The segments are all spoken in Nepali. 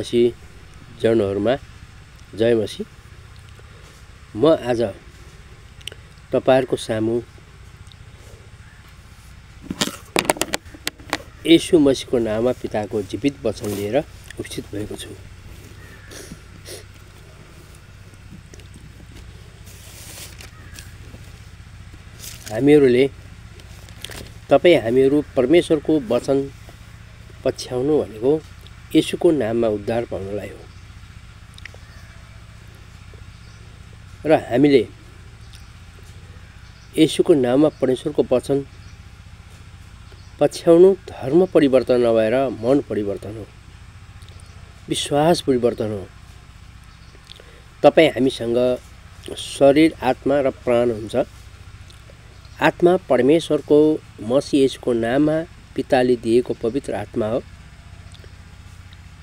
मसी जनहरूमा जय मसी। म आज तपाईहरुको सामु येशू मसीहको नाममा पिताको जीवित वचन लिएर उपस्थित भएको छु। हामीहरू परमेश्वरको वचन पछ्याउनु भनेको येशूको नाममा उद्धार पाउनलाई हो र हामीले येशूको नाममा परमेश्वरको वचन पछ्याउनु धर्म परिवर्तन नभएर मन परिवर्तन हो, विश्वास परिवर्तन हो। तपाई हामीसँग शरीर, आत्मा र प्राण हुन्छ। आत्मा परमेश्वरको मसीह येशूको नाममा पिताले दिएको पवित्र आत्मा हो।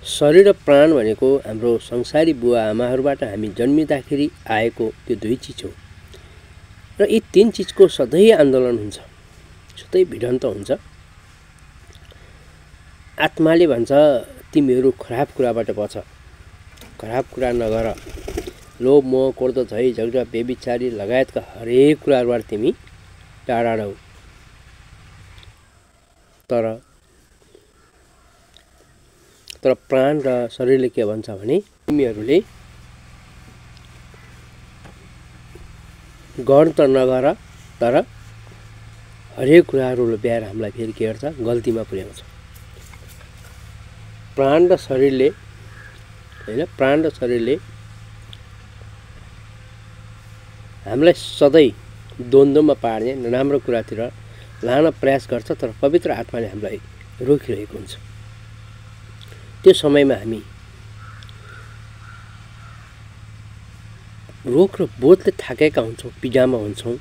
शरीर र प्राण भनेको हाम्रो संसारी बुवा आमाहरूबाट हामी जन्मिँदाखेरि आएको त्यो दुई चीज हो र यी तीन चीजको सधैँ आन्दोलन हुन्छ, सधैँ भिडन्त हुन्छ। आत्माले भन्छ तिमीहरू खराब कुराबाट बच, खराब कुरा नगर, लोभ, मोह, क्रोध, झै झगडा, व्यभिचारी लगायतका हरेक कुराहरूबाट तिमी टाढा रहौ। तर प्राण र शरीरले के भन्छ भने तिमीहरूले गर्न त नगर, तर हरेक कुराहरू लोभ्याएर हामीलाई फेरि के गर्छ, गल्तीमा पुर्याउँछ। प्राण र शरीरले हामीलाई सधैँ द्वन्द्वमा पार्ने नराम्रो कुरातिर लान प्रयास गर्छ, तर पवित्र आत्माले हामीलाई रोकिरहेको हुन्छ। त्यो समयमा हामी रोग र बोधले थाकेका हुन्छौँ, पीडामा हुन्छौँ।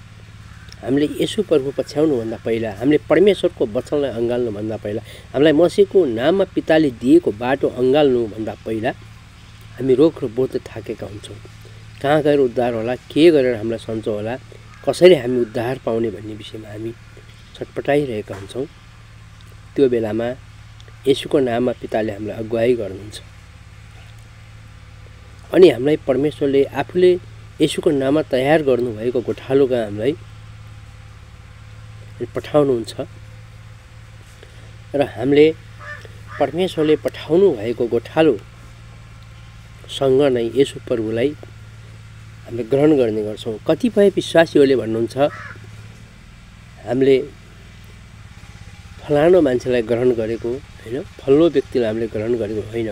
हामीले येशू प्रभु पछ्याउनुभन्दा पहिला, हामीले परमेश्वरको वचनलाई अँगाल्नुभन्दा पहिला, हामीलाई मसीहको नाममा पिताले दिएको बाटो अँगाल्नुभन्दा पहिला हामी रोग र बोधले थाकेका हुन्छौँ। कहाँ गएर उद्धार होला, के गरेर हामीलाई सन्चो होला, कसरी हामी उद्धार पाउने भन्ने विषयमा हामी छटपटाइरहेका हुन्छौँ। त्यो बेलामा येशूको नाममा पिताले हामीलाई अगुवाई गर्नुहुन्छ अनि हामीलाई परमेश्वरले आफूले येशूको नाममा तयार गर्नुभएको गोठालोका हामीलाई पठाउनुहुन्छ र हामीले परमेश्वरले पठाउनु भएको गोठालोसँग नै येशू प्रभुलाई हामीले ग्रहण गर्ने गर्छौँ। कतिपय विश्वासीहरूले भन्नुहुन्छ हामीले फलानो मान्छेलाई ग्रहण गरेको होइन, फल्लो व्यक्तिलाई हामीले ग्रहण गरेको होइन,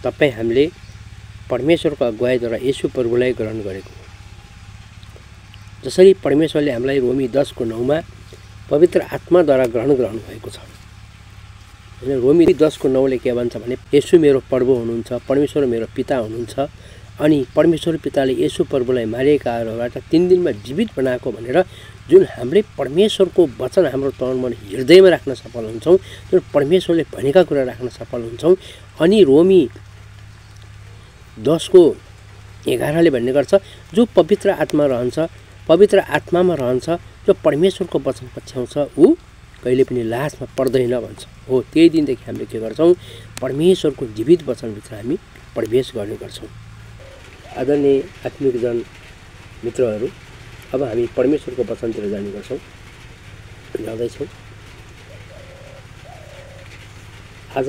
तपाईँ हामीले परमेश्वरको अगुवाईद्वारा येशू प्रभुलाई ग्रहण गरेको। जसरी परमेश्वरले हामीलाई रोमी 10:9 पवित्र आत्माद्वारा ग्रहण गर्नुभएको छ होइन। रोमी 10:9 के भन्छ भने येशू मेरो प्रभु हुनुहुन्छ, परमेश्वर मेरो पिता हुनुहुन्छ अनि परमेश्वर पिताले येशू प्रभुलाई मारिएकाहरूबाट 3 दिनमा जीवित बनाएको भनेर जुन हामीले परमेश्वरको वचन हाम्रो तन मन हृदयमा राख्न सफल हुन्छौँ, जुन परमेश्वरले भनेका कुरा राख्न सफल हुन्छौँ। अनि रोमी 10:11 भन्ने गर्छ जो पवित्र आत्मा रहन्छ, पवित्र आत्मामा रहन्छ, जो परमेश्वरको वचन पछ्याउँछ ऊ कहिले पनि लाजमा पर्दैन भन्छ। हो, त्यही दिनदेखि हामीले के गर्छौँ, परमेश्वरको जीवित वचनभित्र हामी प्रवेश गर्ने गर्छौँ। आदरणीय आत्मिक जन मित्रहरू, अब हामी परमेश्वरको वचनतिर जाने गर्छौँ, जाँदैछौँ। आज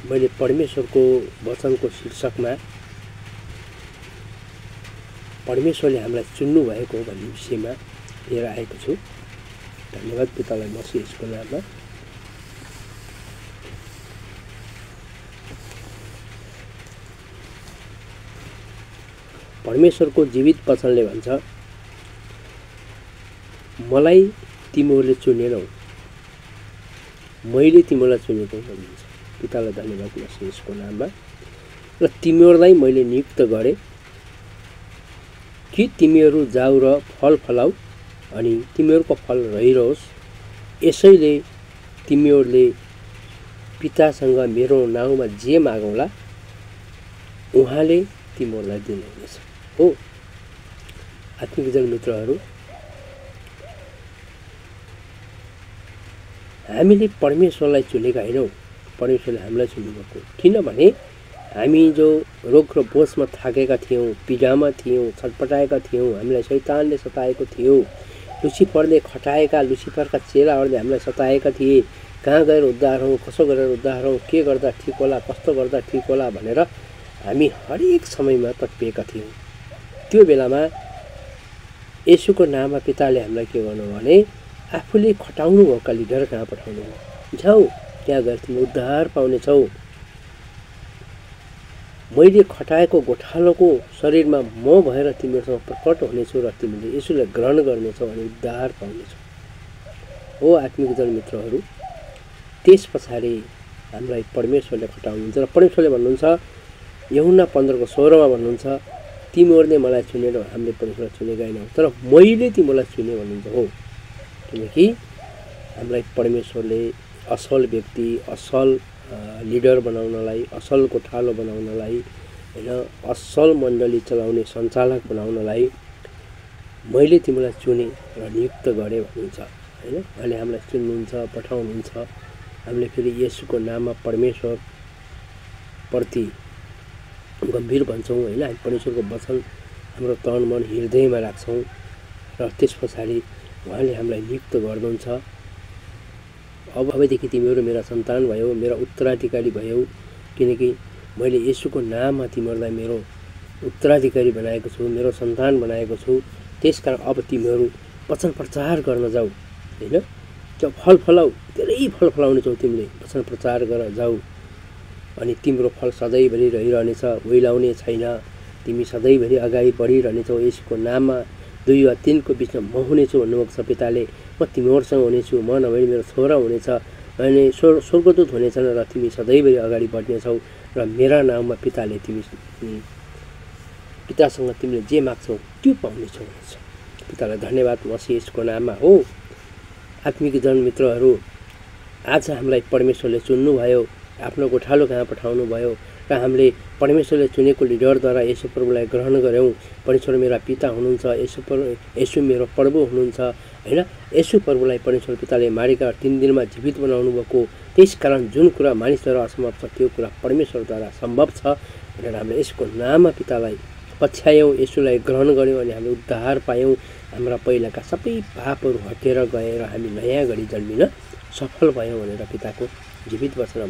मैले परमेश्वरको वचनको शीर्षकमा परमेश्वरले हामीलाई चुन्नु भएको भन्ने विषयमा लिएर आएको छु। धन्यवाद पितालाई मसीह यसको नाममा। परमेश्वरको जीवित वचनले भन्छ मलाई तिमीहरूले चुनेनौ, मैले तिमीलाई चुनेको भनिन्छ। पितालाई धन्यवाद मसीह यसको नाममा। र तिमीहरूलाई मैले नियुक्त गरेँ कि तिमीहरू जाऊ र फल फलाऊ अनि तिमीहरूको फल रहिरहोस्। यसैले तिमीहरूले पितासँग मेरो नाउँमा जे मागौँला उहाँले तिमीहरूलाई दिनुहुनेछ। हो आत्मिक जन मित्रहरू, हामीले परमेश्वरलाई चुनेका होइनौँ, परमेश्वरले हामीलाई चुन्नुभएको। किनभने हामी जो रोग र बोझमा थाकेका थियौँ, पीडामा थियौँ, छटपटाएका थियौँ, हामीलाई शैतानले सताएको थियो, लुसिफरले खटाएका, लुसिफरका चेलाहरूले हामीलाई सताएका थिए। कहाँ गएर उद्धार हौँ, कसो गरेर उद्धार हौँ, के गर्दा ठिक होला, कस्तो गर्दा ठिक होला भनेर हामी हरेक समयमा तत्पिएका थियौँ। त्यो बेलामा येशूको नाममा पिताले हामीलाई के गर्नु भने आफूले खटाउनु भएका लिडर कहाँ पठाउनु भयो। जाऊ, त्यहाँ गएर तिमी उद्धार पाउनेछौ। मैले खटाएको गोठालोको शरीरमा म भएर तिमीहरूसँग प्रकट हुनेछु र तिमीले येशूलाई ग्रहण गर्नेछौ अनि उद्धार पाउनेछौ। हो आत्मिक जनमित्रहरू, त्यस पछाडि हामीलाई परमेश्वरले खटाउनुहुन्छ र परमेश्वरले भन्नुहुन्छ यूहन्ना 15:16 भन्नुहुन्छ, तिमीहरूले मलाई चुनेर हामीले परमेश्वरलाई चुनेका होइनौ, तर मैले तिमीलाई चुने भन्नुहुन्छ। हो, किनकि हामीलाई परमेश्वरले असल व्यक्ति, असल लिडर बनाउनलाई, असल गोठालो बनाउनलाई, होइन, असल मण्डली चलाउने सञ्चालक बनाउनलाई मैले तिमीलाई चुने र नियुक्त गरेँ भन्नुहुन्छ। होइन, उहाँले हामीलाई चुन्नुहुन्छ, पठाउनुहुन्छ। हामीले फेरि येशूको नाममा परमेश्वर प्रति गम्भीर भन्छौँ। होइन, हामी परमेश्वरको वचन हाम्रो तन मन हृदयमा राख्छौँ र त्यस पछाडि उहाँले हामीलाई नियुक्त गर्नुहुन्छ। अबदेखि तिमीहरू मेरा सन्तान भयो, मेरा उत्तराधिकारी भयो, किनकि मैले येशूको नाममा तिमीहरूलाई मेरो उत्तराधिकारी बनाएको छु, मेरो सन्तान बनाएको छु। त्यसकारण अब तिमीहरू वचन प्रचार गर्न जाऊ। होइन, त्यो फल फलाऊ, धेरै फल फलाउनेछौ तिमीले, वचन प्रचार गर जाऊ अनि तिम्रो फल सधैँभरि रहिरहनेछ, ओइलाउने छैन। तिमी सधैँभरि अगाडि बढिरहनेछौ। येशूको नाममा 2 वा 3 को बिचमा म हुनेछु भन्नुभएको छ पिताले। म तिमीहरूसँग हुनेछु, म नभए मेरो छोरा हुनेछ, अनि स्वर्गदूत हुनेछन् र तिमी सधैँभरि अगाडि बढ्नेछौ र मेरा नाममा पितासँग तिमीले जे माग्छौ त्यो पाउनेछौ भन्छ। पितालाई धन्यवाद मसीह येशूको नाममा। हो आत्मिक जनमित्रहरू, आज हामीलाई परमेश्वरले चुन्नुभयो, आफ्नो गोठालो कहाँ पठाउनु भयो र हामीले परमेश्वरले चुनेको लिडरद्वारा येशू प्रभुलाई ग्रहण गऱ्यौँ। परमेश्वर मेरा पिता हुनुहुन्छ, येशू मेरो प्रभु हुनुहुन्छ। होइन, येशू प्रभुलाई परमेश्वर पिताले मारेका 3 दिनमा जीवित बनाउनु भएको। त्यसकारण जुन कुरा मानिसद्वारा असम्भव छ त्यो कुरा परमेश्वरद्वारा सम्भव छ भनेर हामीले यसको नाममा पितालाई पछ्यायौँ, येशूलाई ग्रहण गऱ्यौँ अनि हामीले उद्धार पायौँ। हाम्रा पहिलाका सबै पापहरू हटेर गएर हामी नयाँ गरी जन्मिन सफल भयौँ भनेर पिताको जीवित वचन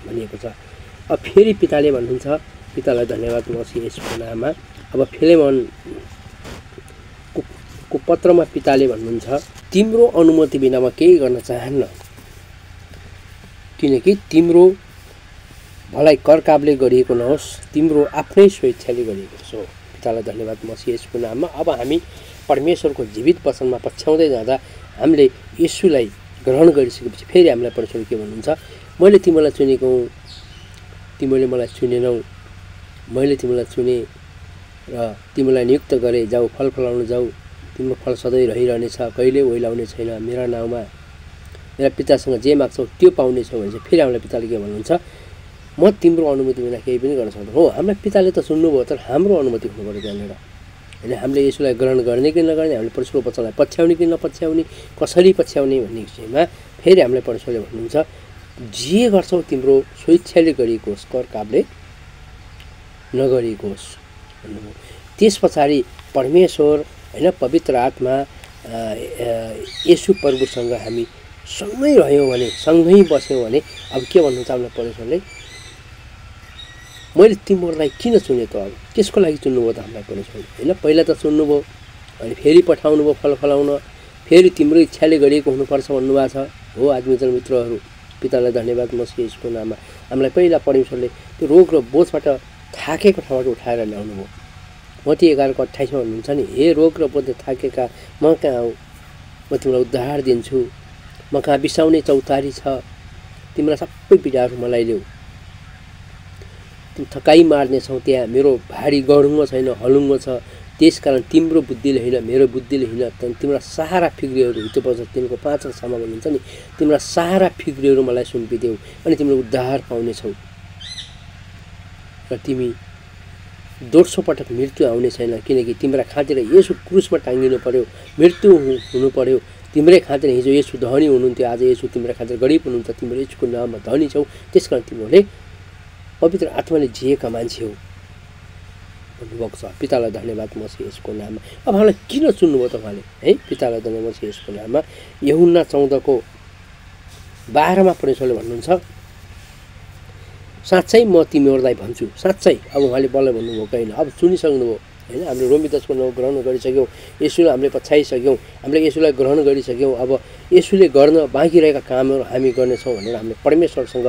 भनिएको छ। अब फेरि पिताले भन्नुहुन्छ, पितालाई धन्यवाद मसीह येशूको नाममा। अब फिलेमोनको पत्रमा पिताले भन्नुहुन्छ, तिम्रो अनुमति बिना म केही गर्न चाहन्न, किनकि तिम्रो भलाइ करकाबले गरिएको नहोस्, तिम्रो आफ्नै स्वेच्छाले गरिएको छ। पितालाई धन्यवाद मसीह येशूको नाममा। अब हामी परमेश्वरको जीवित वचनमा पछ्याउँदै जाँदा हामीले येशूलाई ग्रहण गरिसकेपछि फेरि हामीलाई परमेश्वरले के भन्नुहुन्छ, मैले तिमीलाई चुनेको हुँ, तिमीले मलाई चुनेनौ, मैले तिमीलाई चुने र तिमीलाई नियुक्त गरेँ, जाऊ फल फलाउन जाऊ, तिम्रो फल सधैँ रहिरहनेछ, कहिले ओइलाउने छैन। मेरा नाउँमा मेरा पितासँग जे माग्छौ त्यो पाउनेछौ भने चाहिँ फेरि हामीलाई पिताले के भन्नुहुन्छ, म तिम्रो अनुमति बिना केही पनि गर्न सक्दैन। हो, हामीलाई पिताले त सुन्नुभयो, तर हाम्रो अनुमति हुनु पर्यो त्यहाँनिर। होइन, हामीले यसलाई ग्रहण गर्ने कि नगर्ने, हामीले परमेश्वरको वचनलाई पछ्याउने कि नपछ्याउने, कसरी पछ्याउने भन्ने विषयमा फेरि हामीलाई परमेश्वरले भन्नुहुन्छ, जे गर्छौ तिम्रो स्वेच्छाले गरिएको होस्, कर काबले नगरिएको होस् भन्नुभयो। त्यस पछाडि परमेश्वर, होइन, पवित्र आत्मा येशू प्रभुसँग हामी सँगै रह्यौँ भने, सँगै बस्यौँ भने अब के भन्नुहुन्छ हामीलाई परमेश्वरले, मैले तिमीहरूलाई किन चुने त, अब त्यसको लागि चुन्नुभयो त हामीलाई परमेश्वरले। होइन, पहिला त चुन्नुभयो अनि फेरि पठाउनु भयो फल फलाउन, फेरि तिम्रो इच्छाले गरिएको हुनुपर्छ भन्नुभएको छ। हो आत्मिक मित्रहरू, पितालाई धन्यवाद मसीह येशूको नाममा। हामीलाई पहिला परमेश्वरले त्यो रोग र बोझबाट थाकेको ठाउँबाट उठाएर ल्याउनु भयो। मत्ती 11:28 भन्नुहुन्छ नि, हे रोग र बोझ थाकेका म कहाँ आऊ, म तिमीलाई उद्धार दिन्छु, म कहाँ बिसाउने चौतारी छ, तिमीलाई सबै पीडाहरू मलाई ल्याऊ, तिमी थकाइ मार्नेछौ, त्यहाँ मेरो भारी गढुङ्गो छैन, हलुङ्गो छ। त्यसकारण तिम्रो बुद्धिले होइन, मेरो बुद्धिले होइन, तिम्रा सारा फिक्रीहरू, हिजो पर्छ 3:5 भन्नुहुन्छ नि, तिम्रा सारा फिक्रीहरू मलाई सुम्पिदेऊ अनि तिम्रो उद्धार पाउनेछौ र तिमी दोस्रो पटक मृत्यु आउने छैन, किनकि तिम्रा खातिर येशू क्रुसमा टाँगिनु पर्यो, मृत्यु हुनु पर्यो, तिम्रै खातिर हिजो यसो धनी हुनुहुन्थ्यो, आज यसो तिम्रो खातिर गरिब हुनुहुन्छ, तिम्रो यसको नाममा धनी छौ, त्यसकारण तिमीहरूले पवित्र आत्माले जिएका मान्छे हौ भन्नुभएको छ। पितालाई धन्यवाद मसीह यसको नाममा। अब हामीलाई किन चुन्नुभयो तपाईँले है? पितालाई धन्यवाद मसीह यसको नाममा। यूहन्ना 14:12 परमेश्वरले भन्नुहुन्छ, साँच्चै म तिमीहरूलाई भन्छु, साँच्चै। अब उहाँले बल्ल भन्नुभएको होइन, अब चुनिसक्नुभयो होइन। हामीले रोमी 10को 9 ग्रहण गरिसक्यौँ, यसुलाई हामीले पछ्याइसक्यौँ, हामीले यसुलाई ग्रहण गरिसक्यौँ। अब यसुले गर्न बाँकी रहेका कामहरू हामी गर्नेछौँ भनेर हामीले परमेश्वरसँग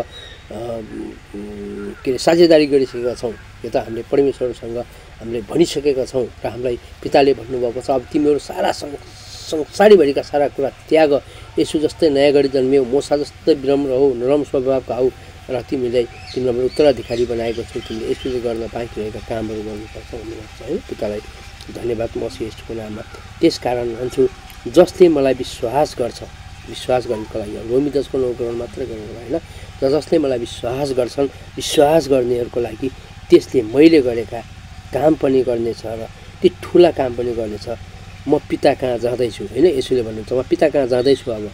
के अरे साझेदारी गरिसकेका छौँ। यो त हामीले परमेश्वरसँग हामीले भनिसकेका छौँ र हामीलाई पिताले भन्नुभएको छ, अब तिमीहरू सारा संसारभरिका सारा कुरा त्याग, यसु जस्तै नयाँ गरी जन्मियौ, मोसा जस्तै विनम्र हौ, नरम स्वभावका हौ र तिमीलाई तिमीलाई उत्तराधिकारी बनाएको छु, तिमीले यसुले गर्न बाँकी रहेका कामहरू गर्नुपर्छ भन्नुभएको छ होइन। पितालाई धन्यवाद मसीह यसको नाममा। त्यसकारण भन्छु, जसले मलाई विश्वास गर्छ, विश्वास गर्नुको लागि रोमी 10को 9 ग्रहण मात्रै गर्नुको लागि होइन, र जसले मलाई विश्वास गर्छन्, विश्वास गर्नेहरूको लागि त्यसले मैले गरेका काम पनि गर्नेछ र ती ठुला काम पनि गर्नेछ। म पिता कहाँ जाँदैछु होइन, यसुले भन्नुहुन्छ, म पिता कहाँ जाँदैछु अब,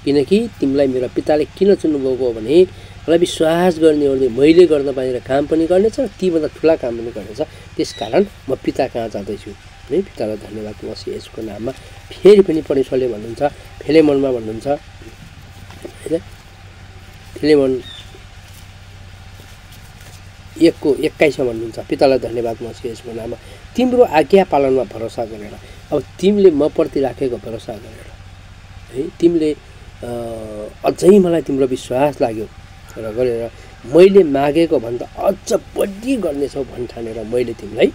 किनकि तिमीलाई मेरो पिताले किन चुन्नुभएको हो भने मलाई विश्वास गर्नेहरूले मैले गर्न पाएर काम पनि गर्नेछ र तीभन्दा ठुला काम पनि गर्नेछ। त्यसकारण म पिता कहाँ जाँदैछु है। पितालाई धन्यवाद मसीह यसको नाममा। फेरि पनि परमेश्वरले भन्नुहुन्छ, फिलेमोनमा भन्नुहुन्छ होइन, फिलेमोन 1:21 भन्नुहुन्छ, पितालाई धन्यवाद मसीह यसको नाममा। तिम्रो आज्ञा पालनमा भरोसा गरेर, अब तिमीले म प्रति राखेको भरोसा गरेर है, तिमीले अझै मलाई तिम्रो विश्वास लाग्यो र गरेर मैले मागेको भन्दा अझ बढी गर्नेछौ भन्ठानेर मैले तिमीलाई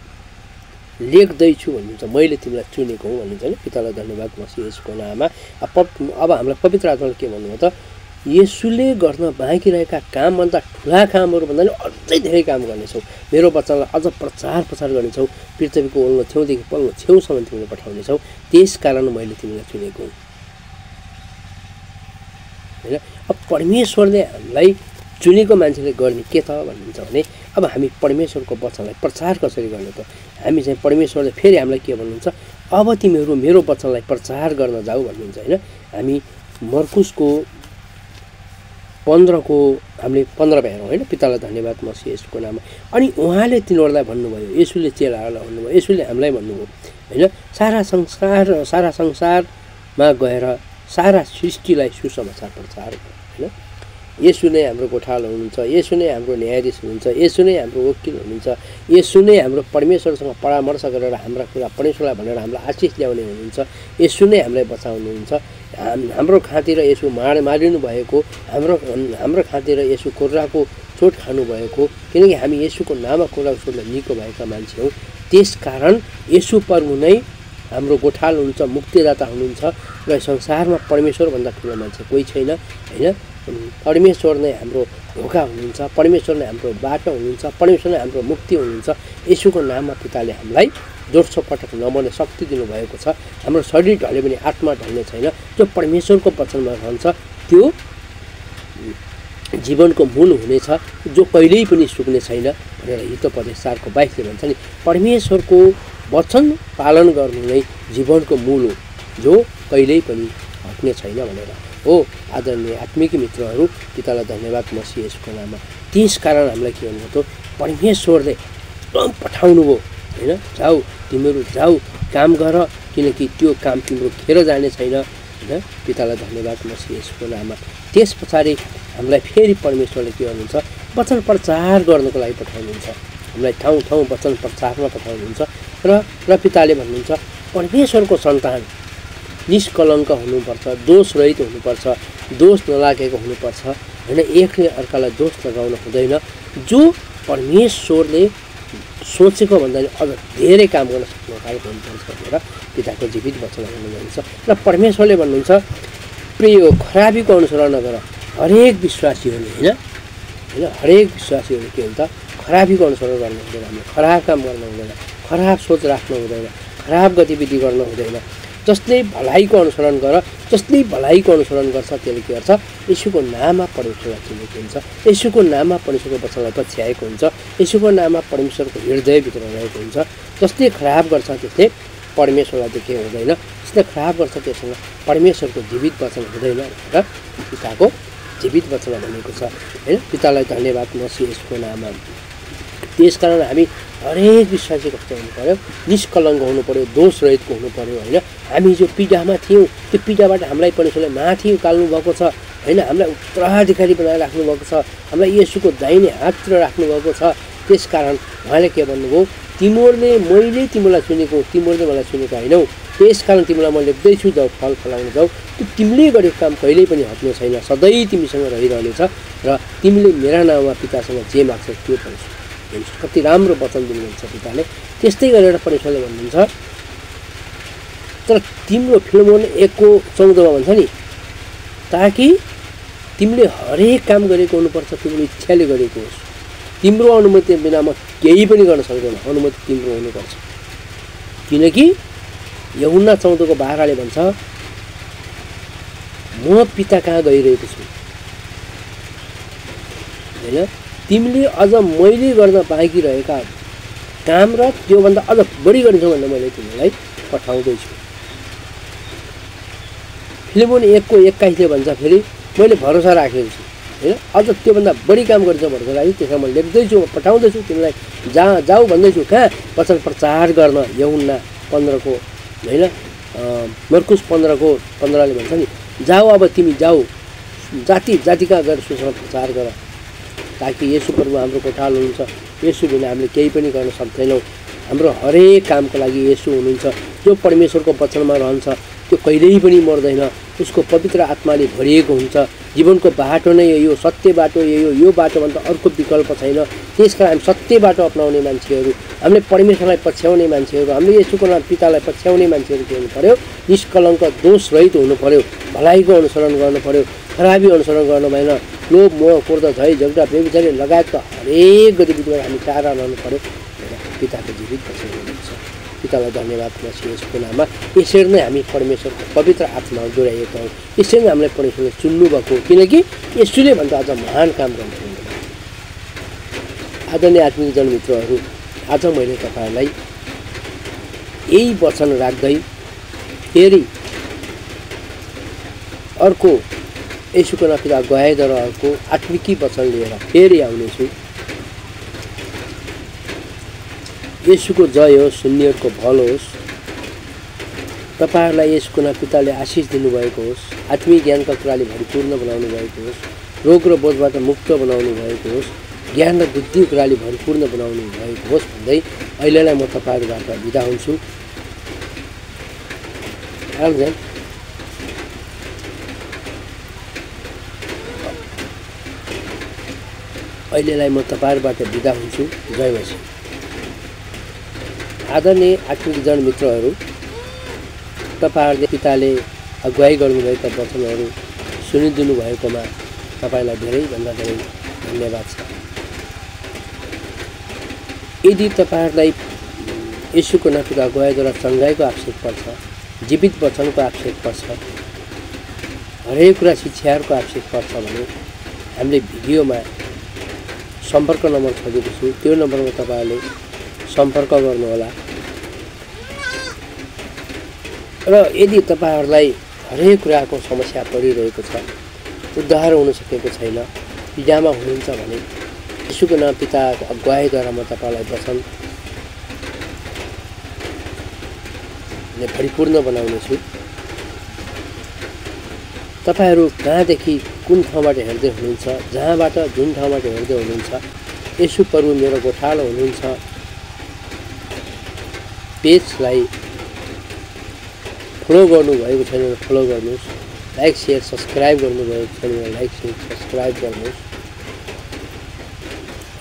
लेख्दैछु भन्नुहुन्छ, मैले तिमीलाई चुनेको हुँ भन्नुहुन्छ होइन। पितालाई धन्यवाद मसीह यसको नाममा। अब हामीलाई पवित्र आत्माले के भन्नुभयो त, यसुले गर्न बाँकी रहेका कामभन्दा ठुला कामहरू भन्दा पनि अझै धेरै काम गर्नेछौ, मेरो वचनलाई अझ प्रचार गर्नेछौ, पृथ्वीको ओल्लो छेउदेखि पल्लो छेउसम्म तिमीले पठाउनेछौ, त्यसकारण मैले तिमीलाई चुनेको हुँ होइन। अब परमेश्वरले हामीलाई चुनेको मान्छेले गर्ने के त भन्नुहुन्छ भने, अब हामी परमेश्वरको वचनलाई प्रचार कसरी गर्ने त? हामी चाहिँ परमेश्वरले फेरि हामीलाई के भन्नुहुन्छ, अब तिमीहरू मेरो वचनलाई प्रचार गर्न जाऊ भन्नुहुन्छ होइन। हामी मर्कुसको 15को हामीले 15 हेरौँ होइन। पितालाई धन्यवाद मसीह यसको नाममा। अनि उहाँले तिनीहरूलाई भन्नुभयो, यसुले चेलाहरूलाई भन्नुभयो, यसुले हामीलाई भन्नुभयो होइन, सारा संसारमा गएर सारा सृष्टिलाई सुसमाचार प्रचार गर्नु होइन। यसु नै हाम्रो गोठालो हुनुहुन्छ, यसु नै हाम्रो न्यायाधीश हुनुहुन्छ, यसु नै हाम्रो वकिल हुनुहुन्छ, यसु नै हाम्रो परमेश्वरसँग परामर्श गरेर हाम्रा कुरा परमेश्वरलाई भनेर हामीलाई आशिष ल्याउने हुनुहुन्छ, यसु नै हामीलाई बचाउनुहुन्छ। हाम्रो खातिर यसु मारिनु भएको, हाम्रो खातिर यसु कोर्राको चोट खानुभएको, किनकि हामी यसुको नाममा कोर्राको चोटले निको भएका मान्छे हौँ। त्यसकारण यसु प्रभु नै हाम्रो गोठालो हुनुहुन्छ, मुक्तिदाता हुनुहुन्छ र संसारमा परमेश्वरभन्दा ठुलो मान्छे कोही छैन होइन। परमेश्वर नै हाम्रो ढोका हुनुहुन्छ, परमेश्वर नै हाम्रो बाटो हुनुहुन्छ, परमेश्वर नै हाम्रो मुक्ति हुनुहुन्छ। यसुको नाममा पिताले हामीलाई दोस्रो पटक नमर्ने शक्ति दिनुभएको छ। हाम्रो शरीर ढले पनि आत्मा ढल्ने छैन। जो परमेश्वरको वचनमा रहन्छ त्यो जीवनको मूल हुनेछ, जो कहिल्यै पनि सुक्ने छैन भनेर हितोपदेश 4को 22ले भन्छ नि। परमेश्वरको वचन पालन गर्नु नै जीवनको मूल हो, जो कहिल्यै पनि हट्ने छैन भनेर हो। आदरणीय आत्मिक मित्रहरू, पितालाई धन्यवाद मसीह यसको नाममा। त्यसकारण हामीलाई के भन्नु त, परमेश्वरले पठाउनु भयो होइन, जाऊ तिमीहरू जाऊ काम गर, किनकि त्यो काम तिम्रो खेर जाने छैन होइन। पितालाई धन्यवाद मसीह यसको नाममा। त्यस पछाडि हामीलाई फेरि परमेश्वरले के गर्नुहुन्छ, वचन प्रचार गर्नको लागि पठाउनुहुन्छ, हामीलाई ठाउँ ठाउँ वचन प्रचारमा पठाउनुहुन्छ र पिताले भन्नुहुन्छ, परमेश्वरको सन्तान निष्कलङ्क हुनुपर्छ, दोष रहित हुनुपर्छ, दोष नलागेको हुनुपर्छ होइन। एकले अर्कालाई दोष लगाउन हुँदैन। जो परमेश्वरले सोचेको भन्दा अझ धेरै काम गर्न सक्ने खालको हुनुपर्छ भनेर पिताको जीवित वचन भन्नुहुन्छ। र परमेश्वरले भन्नुहुन्छ, प्रिय खराबीको अनुसरण नगर। हरेक विश्वासीहरूले होइन, हरेक विश्वासीहरू के हुन्छ, खराबीको अनुसरण गर्नु हुँदैन, हामीले खराब काम गर्नु हुँदैन, खराब सोच राख्नु हुँदैन, खराब गतिविधि गर्नु हुँदैन। जसले भलाइको अनुसरण गर, जसले भलाइको अनुसरण गर्छ त्यसले के गर्छ, यसुको नाममा परमेश्वरलाई चिनेको हुन्छ, यसुको नाममा परमेश्वरको वचनलाई पछ्याएको हुन्छ, यसुको नाममा परमेश्वरको हृदयभित्र रहेको हुन्छ। जसले खराब गर्छ त्यसले परमेश्वरलाई देखेको हुँदैन, किन खराब गर्छ त्यससँग परमेश्वरको जीवित वचन हुँदैन र पिताको जीवित वचन भनेको छ हैन। पितालाई धन्यवाद मसीह यसको नाममा। त्यसकारण हामी हरेक विश्वासी कस्तो हुनु पर्यो, निष्कलङ्क हुनु पर्यो, दोष रहितको हुनु पर्यो हैन। हामी जो पीडामा थियौँ त्यो पीडाबाट हामीलाई परमेश्वरले माथि उकाल्नु भएको छ हैन। हामीलाई उत्तराधिकारी बनाएर राख्नु भएको छ, हामीलाई येशूको दाहिने हाततिर राख्नु भएको छ। त्यसकारण उहाँले के भन्नुभयो, मैले तिमीलाई चुनेको, तिमीले मलाई चुनेको हैनौ, त्यसकारण तिमीलाई म लेख्दैछु, जाऊ फल फलाउन जाऊ। त्यो तिमीले गरेको काम कहिल्यै पनि हट्ने छैन, सधैँ तिमीसँग रहिरहनेछ र तिमीले मेरा नाममा पितासँग जे माग्छौ त्यो पाउँछौ। कति राम्रो वचन दिनुहुन्छ पिताले। त्यस्तै गरेर परमेश्वरले भन्नुहुन्छ, तर तिम्रो फिल्मोन 1:14 भन्छ नि, ताकि तिमीले हरेक काम गरेको हुनुपर्छ, तिम्रो इच्छाले गरेको होस्, तिम्रो अनुमति बिना म केही पनि गर्न सक्दैन, अनुमति तिम्रो हुनुपर्छ। किनकि यूहन्ना 14:12 भन्छ, म पिता कहाँ गइरहेको छु हैन, तिमीले अझ मैले गर्न बाँकी रहेका काम र त्योभन्दा अझ बढी गर्छौ भनेर मैले तिमीलाई पठाउँदैछु। फिलिमोन 1:21 भन्छ, फेरि मैले भरोसा राखेको छु हैन, अझ त्योभन्दा बढी काम गर्छौ भरोसा राखेँ, त्यसमा म लेख्दैछु, म पठाउँदैछु तिमीलाई, जाऊ भन्दैछु। कहाँ? वचन प्रचार गर्न। यूहन्ना 15 हैन, मर्कुस 15:15 भन्छ नि, जाऊ अब तिमी जाऊ, जाति जातिका गएर सुसमाचार प्रचार गर, ताकि येशू प्रभु हाम्रो कोठाल हुनुहुन्छ। येशू बिना हामीले केही पनि गर्न सक्दैनौँ। हाम्रो हरेक कामको लागि येशू हुनुहुन्छ। जो परमेश्वरको वचनमा रहन्छ त्यो कहिल्यै पनि मर्दैन, उसको पवित्र आत्माले भरिएको हुन्छ। जीवनको बाटो नै यही हो, सत्य बाटो यही हो, यो बाटोभन्दा अर्को विकल्प छैन। त्यसकारण हामी सत्य बाटो अपनाउने मान्छेहरू, हामीले परमेश्वरलाई पछ्याउने मान्छेहरू, हामीले येशूको नाम पितालाई पछ्याउने मान्छेहरू के हुनु पर्यो, निष्कलङ्क दोष रहित हुनु पर्यो, भलाइको अनुसरण गर्नु पर्यो, खराबी अनुसरण गर्नु भएन। लोभ मोह क्रोध झै झगडा व्यभिचारी लगायतका हरेक गतिविधिबाट हामी टाढा रहनु पर्यो। पिताको जीवित वचन हुनुहुन्छ। पितालाई धन्यवाद मसीह यसको नाममा। यसरी नै हामी परमेश्वरको पवित्र आत्मा जोडाइएका हौँ। यसरी नै हामीलाई परमेश्वरले चुन्नुभएको, किनकि यसुले भन्दा अझ महान काम गर्नुहुन्छ। आदरणीय आत्मिक जनमित्रहरू, आज मैले तपाईँहरूलाई यही वचन राख्दै फेरि अर्को येशूको नाममा गएद्वारा अर्को आत्मिकी वचन लिएर फेरि आउनेछु। येशूको जय होस्, शून्यको भल होस्। तपाईँहरूलाई येशूको नाम पिताले आशिष दिनुभएको होस्, आत्मिक ज्ञानका कुराले भरिपूर्ण बनाउनु भएको होस्, रोग र बोझबाट मुक्त बनाउनु भएको होस्, ज्ञान र बुद्धिको कुराले भरिपूर्ण बनाउनु भएको होस् भन्दै अहिलेलाई म तपाईँहरूबाट बिदा हुन्छु। अहिलेलाई म तपाईँहरूबाट बिदा हुन्छु। जय मसीह। आदरणीय आत्मिक जनमित्रहरू, तपाईँहरूले पिताले अगुवाई गर्नुभएका वचनहरू सुनिदिनु भएकोमा तपाईँलाई धेरैभन्दा धेरै धन्यवाद छ। यदि तपाईँहरूलाई येशूको नाममा अगुवाईद्वारा चङ्गाइको आवश्यक पर्छ, जीवित वचनको आवश्यक पर्छ, हरेक कुरा शिक्षाहरूको आवश्यक पर्छ भने हामीले भिडियोमा सम्पर्क नम्बर छोडेको छु, त्यो नम्बरमा तपाईँहरूले सम्पर्क गर्नुहोला। र यदि तपाईँहरूलाई हरेक कुराको समस्या परिरहेको छ, उद्धार हुन सकेको छैन, पीडामा हुनुहुन्छ भने येशूको नाम पिताको अगुवाईद्वारा म तपाईँलाई वचनले परिपूर्ण बनाउनेछु। तपाईँहरू कहाँदेखि कुन ठाउँबाट हेर्दै हुनुहुन्छ, जहाँबाट जुन ठाउँबाट हेर्दै हुनुहुन्छ, येशू प्रभु मेरो गोठालो हुनुहुन्छ पेजलाई फलो गर्नुभएको छैन भने फलो गर्नुहोस्, लाइक सेयर सब्सक्राइब गर्नुभएको छैन भने लाइक सेयर सब्सक्राइब गर्नुहोस्।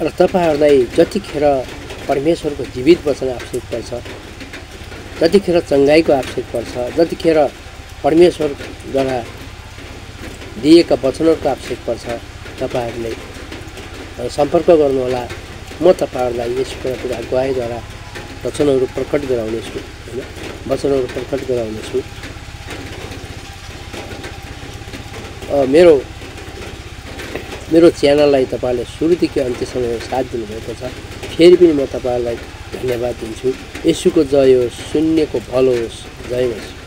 र तपाईँहरूलाई जतिखेर परमेश्वरको जीवित वचन आवश्यक पर्छ, जतिखेर चङ्गाइको आवश्यक पर्छ, जतिखेर परमेश्वरद्वारा दिएका वचनहरूको आवश्यक पर्छ, तपाईँहरूले सम्पर्क गर्नुहोला। म तपाईँहरूलाई यसको अगुवाईद्वारा वचनहरू प्रकट गराउनेछु हैन, वचनहरू प्रकट गराउनेछु। मेरो च्यानललाई तपाईँले सुरुदेखि अन्त्यसम्म साथ दिनुभएको छ। फेरि पनि म तपाईँहरूलाई धन्यवाद दिन्छु। येशूको जय होस्, शून्यको भल होस्। जय होस्।